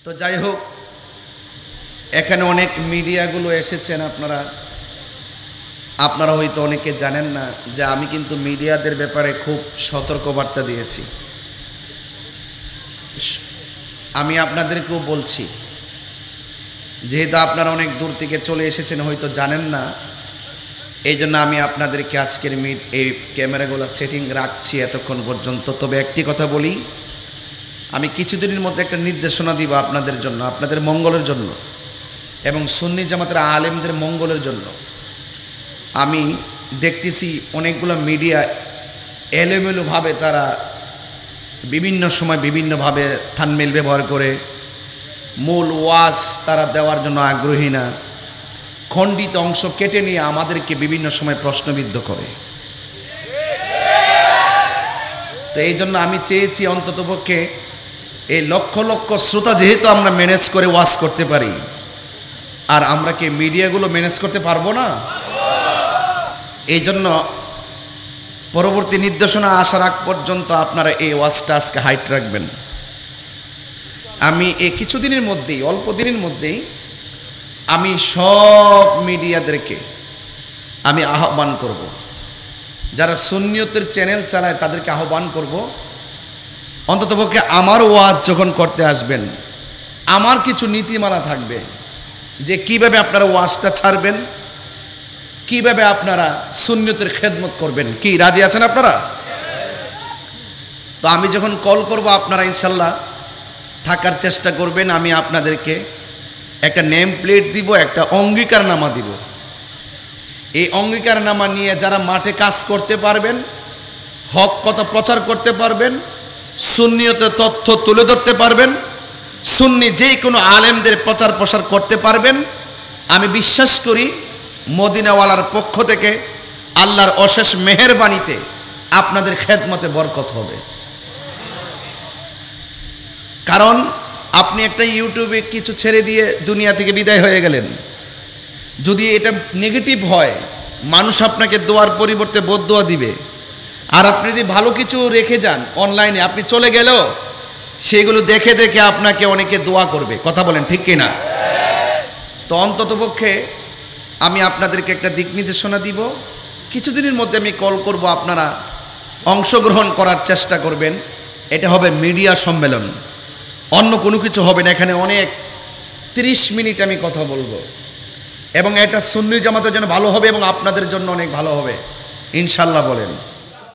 তো যাই হোক, এখানে অনেক মিডিয়াগুলো এসেছেন। আপনারা হয়তো অনেকে জানেন না যে আমি কিন্তু মিডিয়াদের ব্যাপারে খুব সতর্কবার্তা দিয়েছি। আমি আপনাদেরকেও বলছি, যেহেতু আপনারা অনেক দূর থেকে চলে এসেছেন, হয়তো জানেন না, এই জন্য আমি আপনাদেরকে আজকের এই ক্যামেরাগুলো সেটিং রাখছি এতক্ষণ পর্যন্ত। তবে একটি কথা বলি, আমি কিছুদিনের মধ্যে একটা নির্দেশনা দিব আপনাদের জন্য, আপনাদের মঙ্গলের জন্য এবং সুন্নি জামাতের আলেমদের মঙ্গলের জন্য। আমি দেখতেছি অনেকগুলো মিডিয়া এলোমেলোভাবে তারা বিভিন্ন সময় বিভিন্নভাবে থাম্বনেইল ব্যবহার করে মূল ওয়াজ তারা দেওয়ার জন্য আগ্রহী না, খণ্ডিত অংশ কেটে নিয়ে আমাদেরকে বিভিন্ন সময় প্রশ্নবিদ্ধ করে। তো এই জন্য আমি চেয়েছি অন্ততপক্ষে এই লক্ষ লক্ষ শ্রোতা যেহেতু আমরা ম্যানেজ করে ওয়াজ করতে পারি, আর আমরা কি মিডিয়াগুলো ম্যানেজ করতে পারবো না? এই জন্য পরবর্তী নির্দেশনা আসার আগ পর্যন্ত আপনারা এই ওয়াজটা আজকে হাইট রাখবেন। আমি এই কিছুদিনের মধ্যেই, অল্প দিনের মধ্যেই আমি সব মিডিয়াদেরকে আমি আহ্বান করব, যারা সুন্নিয়তের চ্যানেল চালায় তাদেরকে আহ্বান করব, অন্ততপক্ষে আমার ওয়াজ যখন করতে আসবেন আমার কিছু নীতিমালা থাকবে যে কিভাবে আপনারা ওয়াজটা ছাড়বেন, কিভাবে আপনারা সুন্নিয়তের খেদমত করবেন। কি রাজি আছেন আপনারা? তো আমি যখন কল করব আপনারা ইনশাল্লাহ থাকার চেষ্টা করবেন। আমি আপনাদেরকে একটা নেম প্লেট দিব, একটা অঙ্গীকারনামা দিব। এই অঙ্গীকারনামা নিয়ে যারা মাঠে কাজ করতে পারবেন, হক কথা প্রচার করতে পারবেন, সুন্নিয়তের তথ্য তুলে ধরতে পারবেন, সুন্নি যে কোনো আলেমদের প্রচার প্রসার করতে পারবেন, আমি বিশ্বাস করি মদিনাওয়ালার পক্ষ থেকে আল্লাহর অশেষ মেহেরবানিতে আপনাদের খেদমতে বরকত হবে। কারণ আপনি একটা ইউটিউবে কিছু ছেড়ে দিয়ে দুনিয়া থেকে বিদায় হয়ে গেলেন, যদি এটা নেগেটিভ হয় মানুষ আপনাকে দোয়ার পরিবর্তে বদদোয়া দিবে। আর আপনি যদি ভালো কিছু রেখে যান অনলাইনে, আপনি চলে গেলেও সেগুলো দেখে দেখে আপনাকে অনেকে দোয়া করবে। কথা বলেন ঠিক কিনা? তো অন্ততপক্ষে আমি আপনাদেরকে একটা দিক নির্দেশনা দিব। কিছুদিনের মধ্যে আমি কল করব, আপনারা অংশগ্রহণ করার চেষ্টা করবেন। এটা হবে মিডিয়া সম্মেলন, অন্য কোনো কিছু হবে না। এখানে অনেক 30 মিনিট আমি কথা বলবো এবং এটা সুন্নি জামাতের জন্য ভালো হবে এবং আপনাদের জন্য অনেক ভালো হবে ইনশাল্লাহ। বলেন।